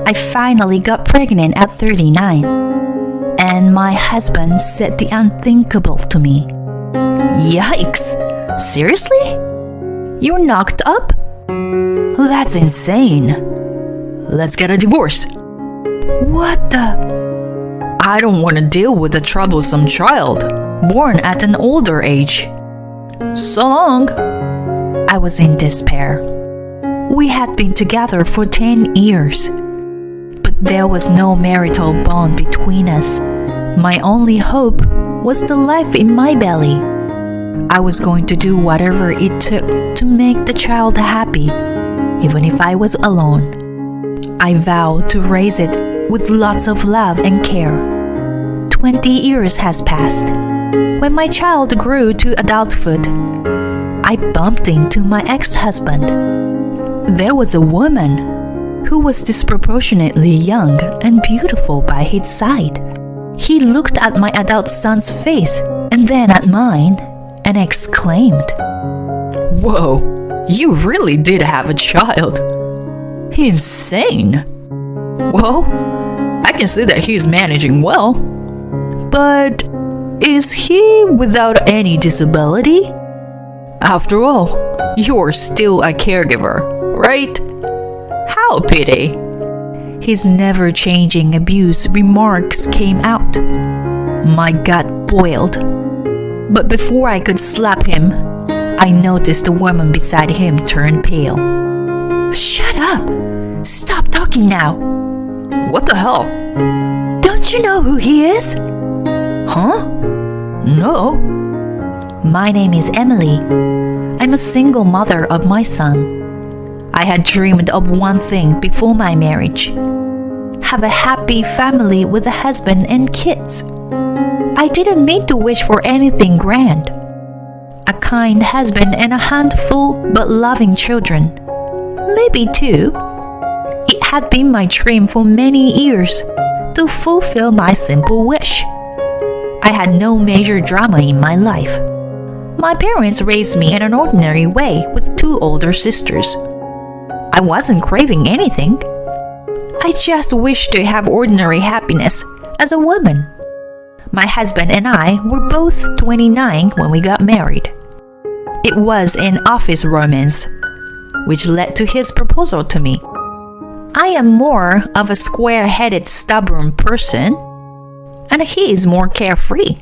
I finally got pregnant at 39. And my husband said the unthinkable to me. Yikes! Seriously? You're knocked up? That's insane. Let's get a divorce. What the? I don't want to deal with a troublesome child, born at an older age. So long. I was in despair. We had been together for 10 years, but there was no marital bond between us. My only hope was the life in my belly. I was going to do whatever it took to make the child happy, even if I was alone. I vowed to raise it with lots of love and care. 20 years has passed. When my child grew to adulthood, I bumped into my ex-husband. There was a woman who was disproportionately young and beautiful by his side. He looked at my adult son's face and then at mine and exclaimed, "Whoa, you really did have a child. Insane. Well, I can see that he's managing well. But is he without any disability? After all, you're still a caregiver, right? How pity." His never-changing abuse remarks came out. My gut boiled. But before I could slap him, I noticed the woman beside him turn pale. "Shut up! Stop talking now!" "What the hell? Don't you know who he is?" "Huh? No." "My name is Emily. I'm a single mother of my son. I had dreamed of one thing before my marriage: have a happy family with a husband and kids. I didn't mean to wish for anything grand. A kind husband and a handful but loving children. Maybe two. It had been my dream for many years to fulfill my simple wish. I had no major drama in my life. My parents raised me in an ordinary way with 2 older sisters. I wasn't craving anything. I just wished to have ordinary happiness as a woman. My husband and I were both 29 when we got married. It was an office romance, which led to his proposal to me. I am more of a square-headed, stubborn person, and he is more carefree.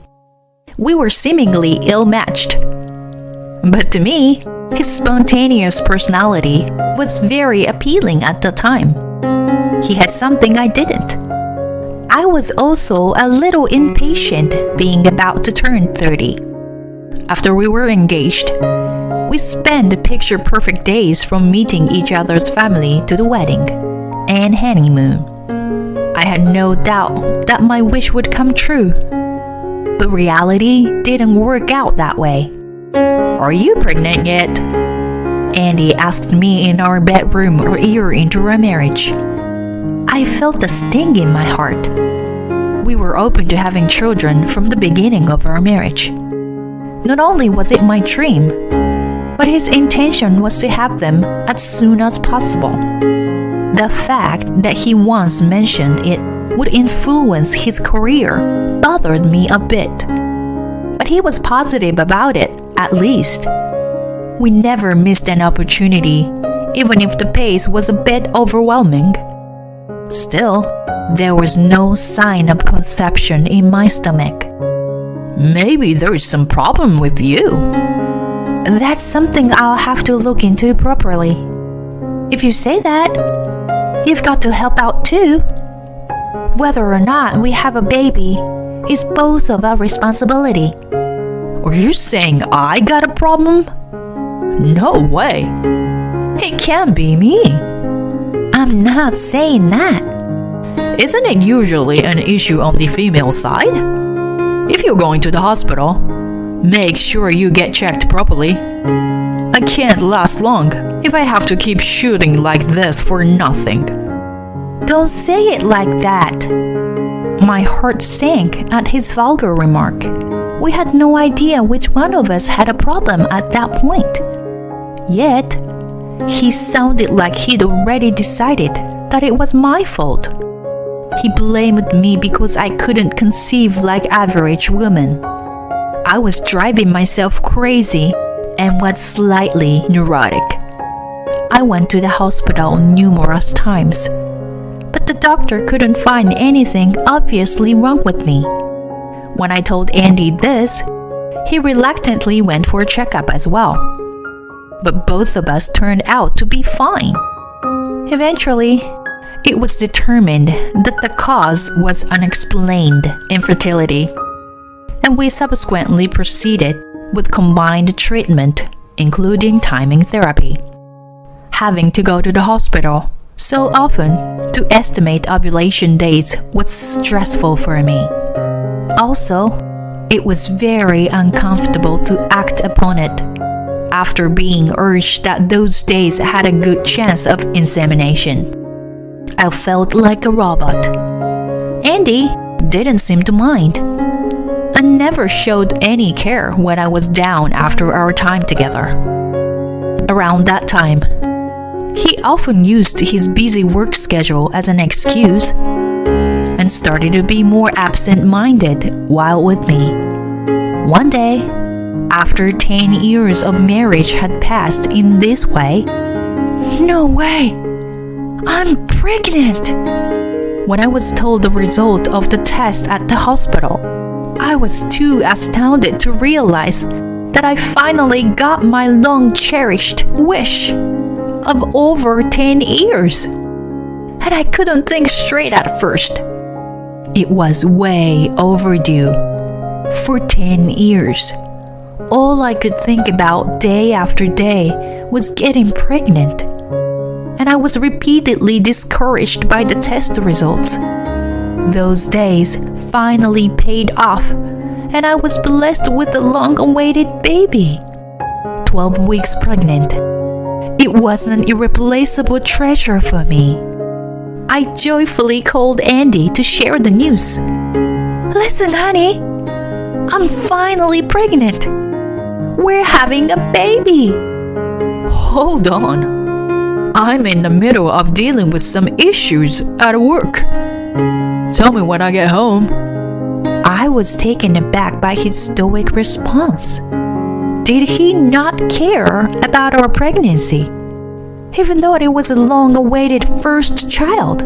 We were seemingly ill-matched. But to me, his spontaneous personality was very appealing at the time. He had something I didn't. I was also a little impatient being about to turn 30. After we were engaged, we spent picture-perfect days from meeting each other's family to the wedding and honeymoon. I had no doubt that my wish would come true, but reality didn't work out that way. "Are you pregnant yet?" Andy asked me in our bedroom a year into our marriage. I felt a sting in my heart. We were open to having children from the beginning of our marriage. Not only was it my dream, but his intention was to have them as soon as possible. The fact that he once mentioned it would influence his career bothered me a bit. But he was positive about it, at least. We never missed an opportunity, even if the pace was a bit overwhelming. Still, there was no sign of conception in my stomach. "Maybe there's some problem with you." "That's something I'll have to look into properly." "If you say that, you've got to help out too. Whether or not we have a baby is both of our responsibility." "Are you saying I got a problem?" "No way. It can't be me." "I'm not saying that." "Isn't it usually an issue on the female side? If you're going to the hospital, make sure you get checked properly. I can't last long if I have to keep shooting like this for nothing." "Don't say it like that." My heart sank at his vulgar remark. We had no idea which one of us had a problem at that point. Yet, he sounded like he'd already decided that it was my fault. He blamed me because I couldn't conceive like average women. I was driving myself crazy and was slightly neurotic. I went to the hospital numerous times, but the doctor couldn't find anything obviously wrong with me. When I told Andy this, he reluctantly went for a checkup as well. But both of us turned out to be fine. Eventually, it was determined that the cause was unexplained infertility, and we subsequently proceeded with combined treatment, including timing therapy. Having to go to the hospital so often to estimate ovulation dates was stressful for me. Also, it was very uncomfortable to act upon it after being urged that those days had a good chance of insemination. I felt like a robot. Andy didn't seem to mind and never showed any care when I was down after our time together. Around that time, he often used his busy work schedule as an excuse and started to be more absent-minded while with me. One day, after 10 years of marriage had passed in this way, "No way! I'm pregnant!" When I was told the result of the test at the hospital, I was too astounded to realize that I finally got my long-cherished wish of over 10 years. And I couldn't think straight at first. It was way overdue. For 10 years, all I could think about day after day was getting pregnant. And I was repeatedly discouraged by the test results. Those days finally paid off, and I was blessed with a long-awaited baby. 12 weeks pregnant. It was an irreplaceable treasure for me. I joyfully called Andy to share the news. "Listen, honey, I'm finally pregnant. We're having a baby." "Hold on. I'm in the middle of dealing with some issues at work. Tell me when I get home." I was taken aback by his stoic response. Did he not care about our pregnancy, even though it was a long-awaited first child?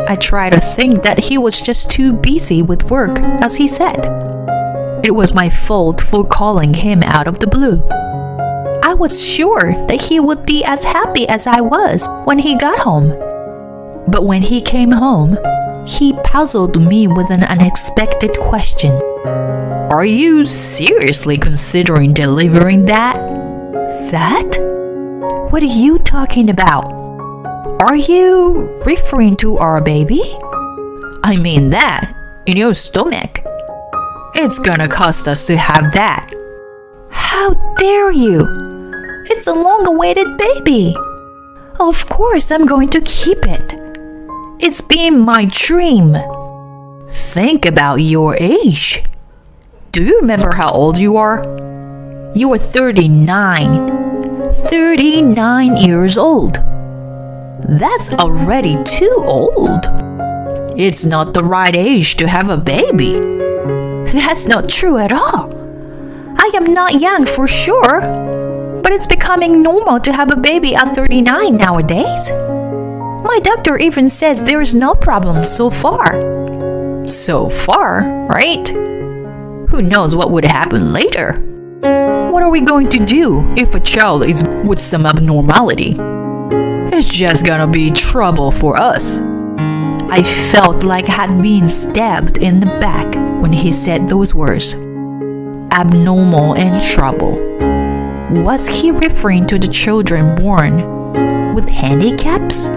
I tried to think that he was just too busy with work, as he said. It was my fault for calling him out of the blue. I was sure that he would be as happy as I was when he got home. But when he came home, he puzzled me with an unexpected question. "Are you seriously considering delivering that?" "That? What are you talking about? Are you referring to our baby?" "I mean that, in your stomach. It's gonna cost us to have that." "How dare you? It's a long-awaited baby. Of course I'm going to keep it. It's been my dream." "Think about your age. Do you remember how old you are? You are 39. 39 years old. That's already too old. It's not the right age to have a baby." "That's not true at all. I am not young for sure, but it's becoming normal to have a baby at 39 nowadays. My doctor even says there is no problem so far." So far, right? Who knows what would happen later? What are we going to do if a child is with some abnormality? It's just gonna be trouble for us. I felt like I had been stabbed in the back when he said those words. Abnormal and trouble. Was he referring to the children born with handicaps?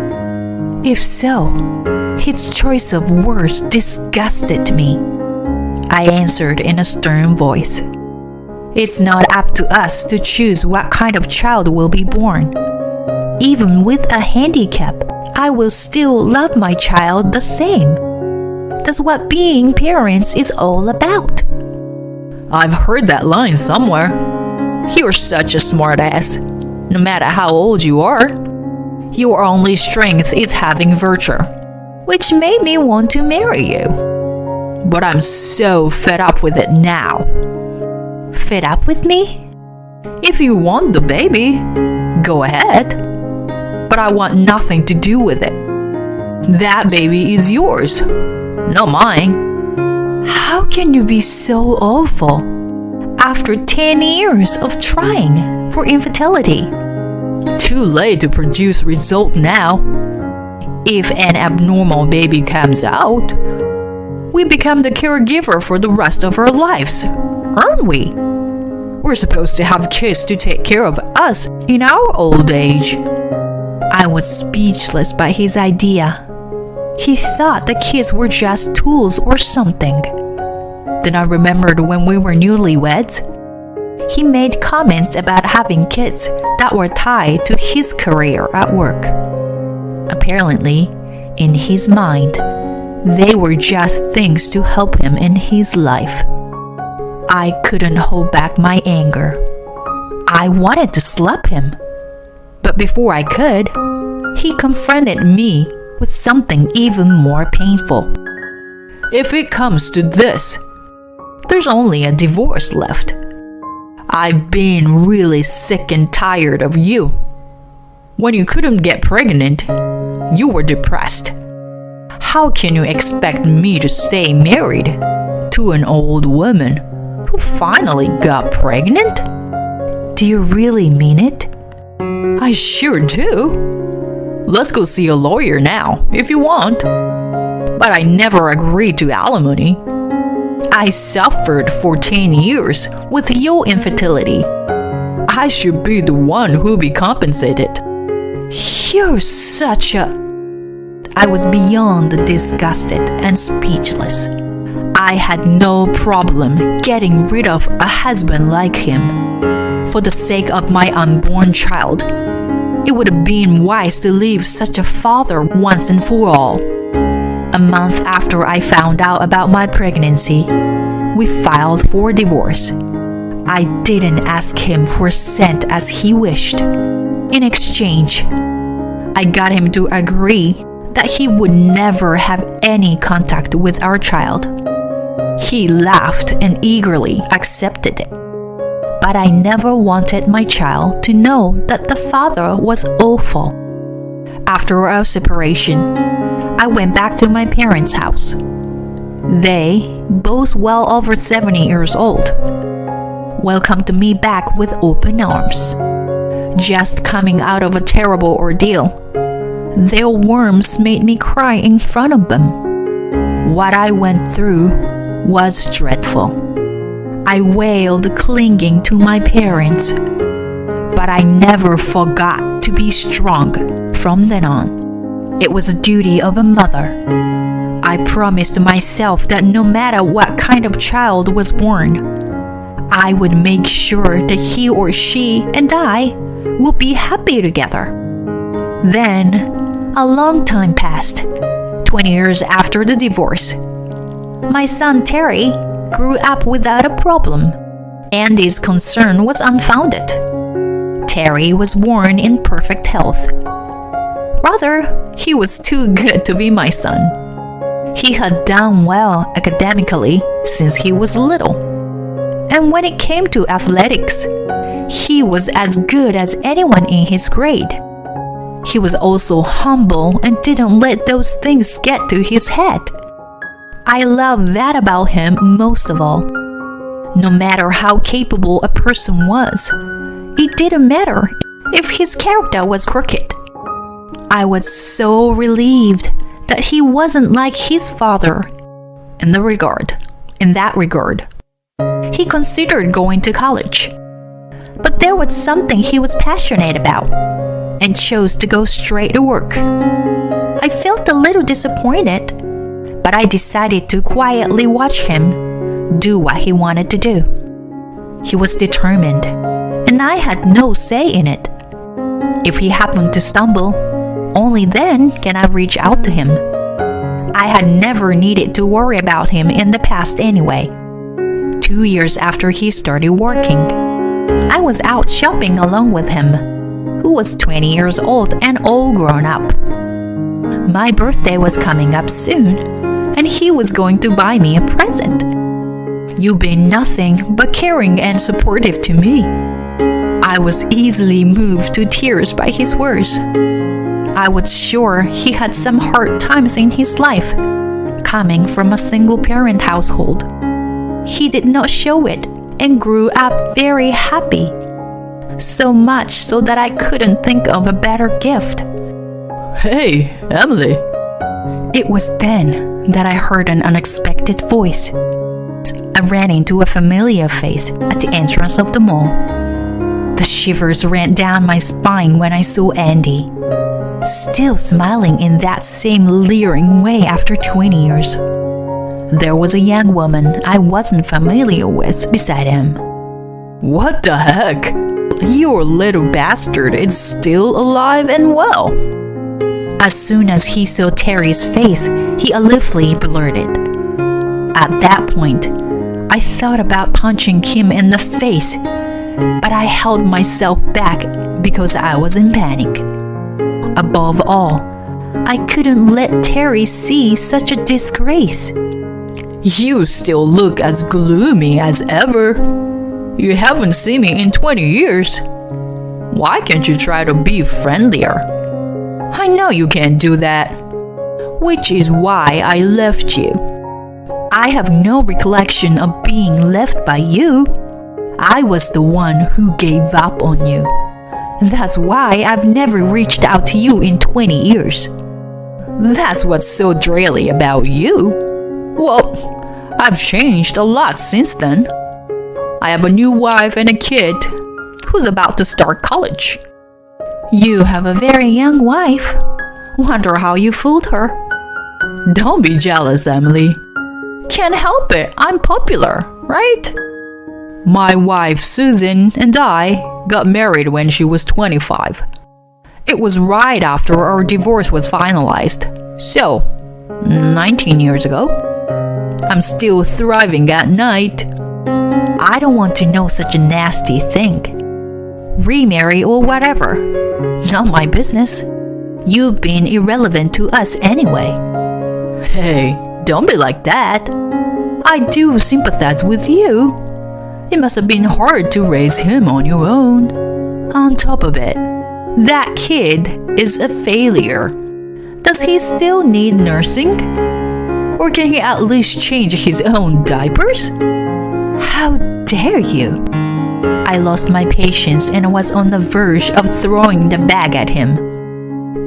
If so, his choice of words disgusted me. I answered in a stern voice. "It's not up to us to choose what kind of child will be born. Even with a handicap, I will still love my child the same. That's what being parents is all about." "I've heard that line somewhere. You're such a smartass. No matter how old you are, Your only strength is having virtue, which made me want to marry you. But I'm so fed up with it now. Fed up with me? If you want the baby, go ahead. But I want nothing to do with it. That baby is yours, not mine. How can you be so awful after 10 years of trying for infertility? Too late to produce result now. If an abnormal baby comes out, we become the caregiver for the rest of our lives, aren't we? We're supposed to have kids to take care of us in our old age. I was speechless by his idea. He thought the kids were just tools or something. Then I remembered when we were newlyweds, he made comments about having kids that were tied to his career at work. Apparently, in his mind, they were just things to help him in his life. I couldn't hold back my anger. I wanted to slap him. But before I could, he confronted me with something even more painful. If it comes to this, there's only a divorce left. I've been really sick and tired of you. When you couldn't get pregnant, you were depressed. How can you expect me to stay married to an old woman who finally got pregnant? Do you really mean it? I sure do. Let's go see a lawyer now, if you want. But I never agreed to alimony. I suffered for 10 years with your infertility. I should be the one who'll be compensated. You're such a... I was beyond disgusted and speechless. I had no problem getting rid of a husband like him. For the sake of my unborn child, it would have been wise to leave such a father once and for all. A month after I found out about my pregnancy, we filed for divorce. I didn't ask him for a cent as he wished. In exchange, I got him to agree that he would never have any contact with our child. He laughed and eagerly accepted it. But I never wanted my child to know that the father was awful. After our separation, I went back to my parents' house. They, both well over 70 years old, welcomed me back with open arms. Just coming out of a terrible ordeal, their warmth made me cry in front of them. What I went through was dreadful. I wailed, clinging to my parents, but I never forgot to be strong from then on. It was a duty of a mother. I promised myself that no matter what kind of child was born, I would make sure that he or she and I would be happy together. Then, a long time passed, 20 years after the divorce. My son Terry grew up without a problem. Andy's concern was unfounded. Terry was born in perfect health. Rather, he was too good to be my son. He had done well academically since he was little. And when it came to athletics, he was as good as anyone in his grade. He was also humble and didn't let those things get to his head. I love that about him most of all. No matter how capable a person was, it didn't matter if his character was crooked. I was so relieved that he wasn't like his father in that regard. He considered going to college, but there was something he was passionate about and chose to go straight to work. I felt a little disappointed, but I decided to quietly watch him do what he wanted to do. He was determined, and I had no say in it. If he happened to stumble, only then can I reach out to him. I had never needed to worry about him in the past anyway. 2 years after he started working, I was out shopping along with him. who was 20 years old and all grown up. My birthday was coming up soon, and he was going to buy me a present. You've been nothing but caring and supportive to me. I was easily moved to tears by his words. I was sure he had some hard times in his life, coming from a single-parent household. He did not show it and grew up very happy. So much so that I couldn't think of a better gift. Hey, Emily. It was then that I heard an unexpected voice. I ran into a familiar face at the entrance of the mall. The shivers ran down my spine when I saw Andy, still smiling in that same leering way after 20 years. There was a young woman I wasn't familiar with beside him. What the heck? Your little bastard is still alive and well. As soon as he saw Terry's face, he aloofly blurted. At that point, I thought about punching him in the face, but I held myself back because I was in panic. Above all, I couldn't let Terry see such a disgrace. You still look as gloomy as ever. You haven't seen me in 20 years. Why can't you try to be friendlier? I know you can't do that, which is why I left you. I have no recollection of being left by you. I was the one who gave up on you. That's why I've never reached out to you in 20 years. That's what's so dreary about you. Well, I've changed a lot since then. I have a new wife and a kid who's about to start college. You have a very young wife. Wonder how you fooled her. Don't be jealous, Emily. Can't help it, I'm popular, right? My wife Susan and I got married when she was 25. It was right after our divorce was finalized. So, 19 years ago. I'm still thriving at night. I don't want to know such a nasty thing. Remarry or whatever. Not my business. You've been irrelevant to us anyway. Hey, don't be like that. I do sympathize with you. It must have been hard to raise him on your own. On top of it, that kid is a failure. Does he still need nursing? Or can he at least change his own diapers? How dare you? I lost my patience and was on the verge of throwing the bag at him.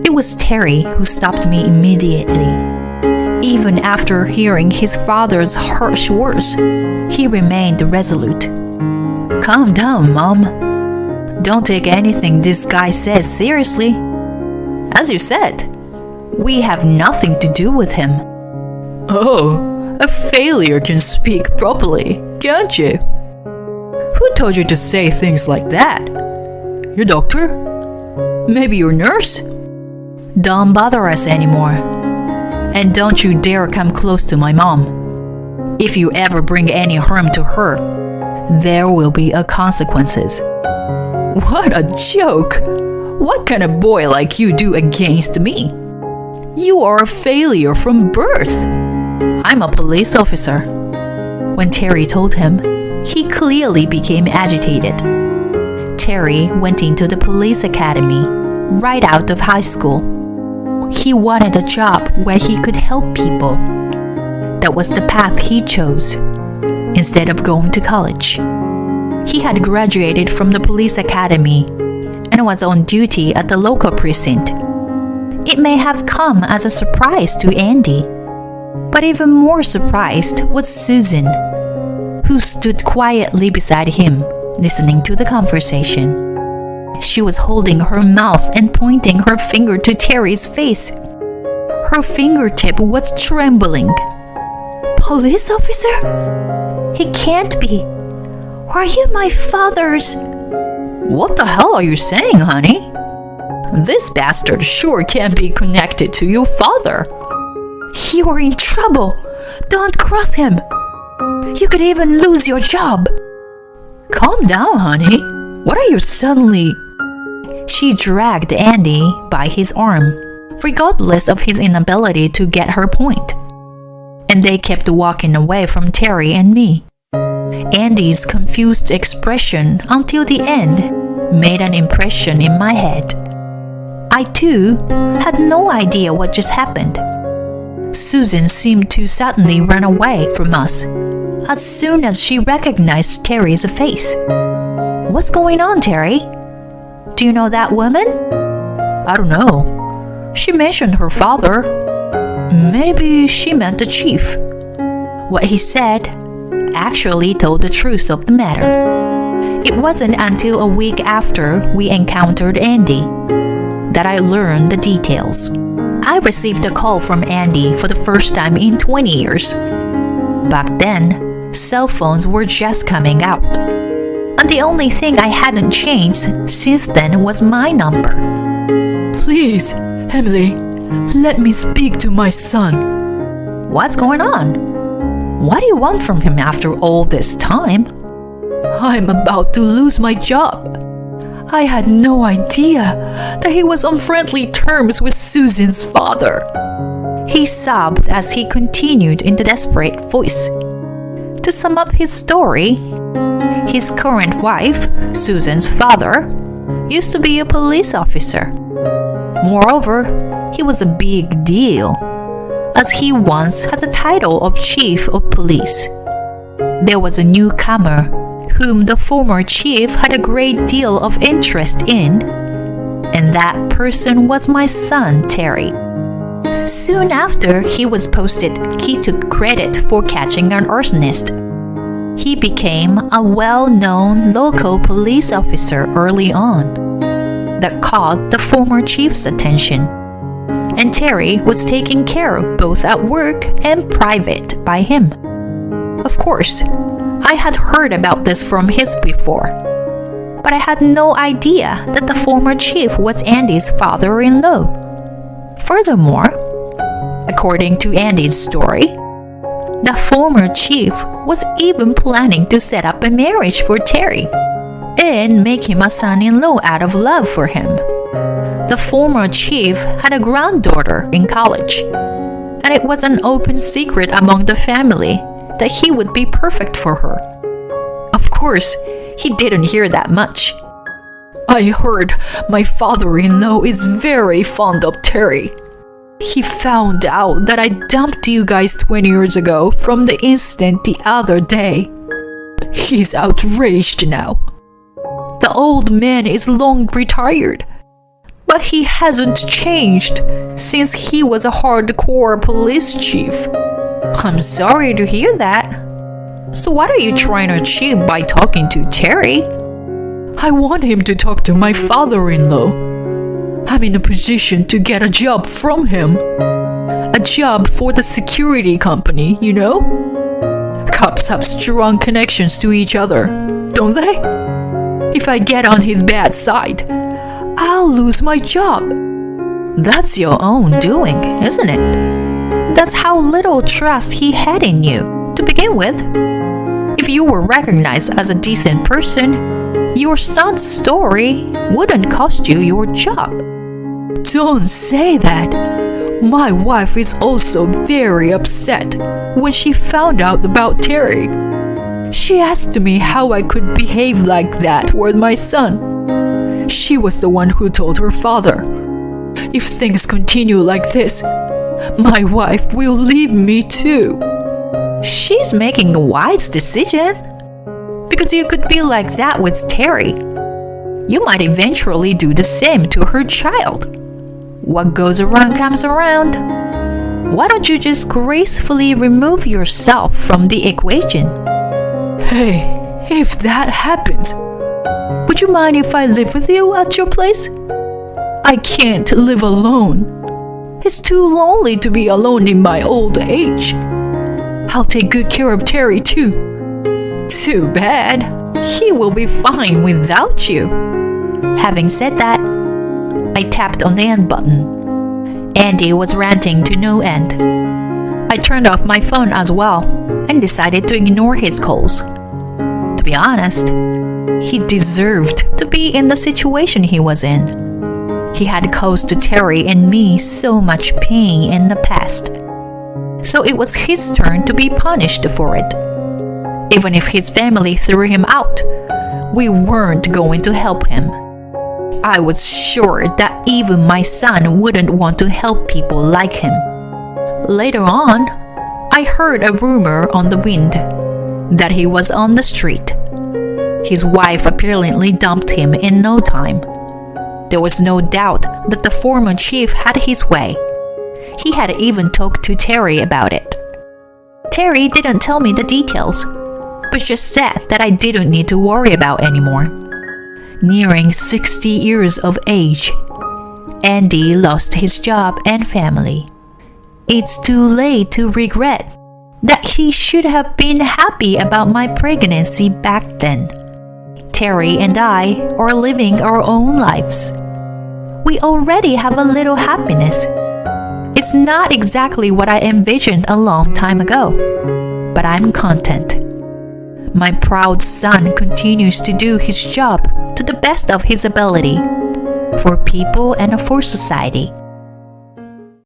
It was Terry who stopped me immediately. Even after hearing his father's harsh words, he remained resolute. Calm down, Mom. Don't take anything this guy says seriously. As you said, we have nothing to do with him. Oh, a failure can speak properly, can't you? Who told you to say things like that? Your doctor? Maybe your nurse? Don't bother us anymore. And don't you dare come close to my mom. If you ever bring any harm to her, there will be consequences. What a joke! What can a boy like you do against me? You are a failure from birth. I'm a police officer. When Terry told him, he clearly became agitated. Terry went into the police academy right out of high school. He wanted a job where he could help people. That was the path he chose, instead of going to college. He had graduated from the police academy and was on duty at the local precinct. It may have come as a surprise to Andy, but even more surprised was Susan, who stood quietly beside him, listening to the conversation. She was holding her mouth and pointing her finger to Terry's face. Her fingertip was trembling. Police officer? He can't be. Are you my father's? What the hell are you saying, honey? This bastard sure can't be connected to your father. You're in trouble. Don't cross him. You could even lose your job. Calm down, honey. What are you suddenly... She dragged Andy by his arm, regardless of his inability to get her point. And they kept walking away from Terry and me. Andy's confused expression until the end made an impression in my head. I too had no idea what just happened. Susan seemed to suddenly run away from us as soon as she recognized Terry's face. What's going on, Terry? Do you know that woman? I don't know. She mentioned her father. Maybe she meant the chief. What he said actually told the truth of the matter. It wasn't until a week after we encountered Andy that I learned the details. I received a call from Andy for the first time in 20 years. Back then, cell phones were just coming out. And the only thing I hadn't changed since then was my number. Please, Emily, let me speak to my son. What's going on? What do you want from him after all this time? I'm about to lose my job. I had no idea that he was on friendly terms with Susan's father. He sobbed as he continued in the desperate voice. To sum up his story, his current wife, Susan's father, used to be a police officer. Moreover, he was a big deal, as he once had the title of chief of police. There was a newcomer whom the former chief had a great deal of interest in, and that person was my son, Terry. Soon after he was posted, he took credit for catching an arsonist. He became a well-known local police officer early on that caught the former chief's attention, and Terry was taken care of both at work and private by him. Of course, I had heard about this from his before, but I had no idea that the former chief was Andy's father-in-law. Furthermore, according to Andy's story, the former chief was even planning to set up a marriage for Terry and make him a son-in-law out of love for him. The former chief had a granddaughter in college, and it was an open secret among the family that he would be perfect for her. Of course, he didn't hear that much. I heard my father-in-law is very fond of Terry. He found out that I dumped you guys 20 years ago from the instant the other day. He's outraged now. The old man is long retired, but he hasn't changed since he was a hardcore police chief. I'm sorry to hear that. So what are you trying to achieve by talking to Terry? I want him to talk to my father-in-law. I'm in a position to get a job from him. A job for the security company, you know? Cops have strong connections to each other, don't they? If I get on his bad side, I'll lose my job. That's your own doing, isn't it? That's how little trust he had in you, to begin with. If you were recognized as a decent person, your son's story wouldn't cost you your job. Don't say that. My wife is also very upset when she found out about Terry. She asked me how I could behave like that toward my son. She was the one who told her father, if things continue like this, my wife will leave me too. She's making a wise decision. Because you could be like that with Terry. You might eventually do the same to her child. What goes around comes around. Why don't you just gracefully remove yourself from the equation? Hey, if that happens, would you mind if I live with you at your place? I can't live alone. It's too lonely to be alone in my old age. I'll take good care of Terry too. Too bad. He will be fine without you. Having said that, I tapped on the end button. Andy was ranting to no end. I turned off my phone as well and decided to ignore his calls. To be honest, He deserved to be in the situation he was in. He had caused Terry and me so much pain in the past. So it was his turn to be punished for it. Even if his family threw him out, we weren't going to help him. I was sure that even my son wouldn't want to help people like him. Later on, I heard a rumor on the wind that he was on the street. His wife apparently dumped him in no time. There was no doubt that the former chief had his way. He had even talked to Terry about it. Terry didn't tell me the details, but just said that I didn't need to worry about anymore. Nearing 60 years of age, Andy lost his job and family. It's too late to regret that he should have been happy about my pregnancy back then. Terry and I are living our own lives. We already have a little happiness. It's not exactly what I envisioned a long time ago, but I'm content. My proud son continues to do his job to the best of his ability, for people and for society.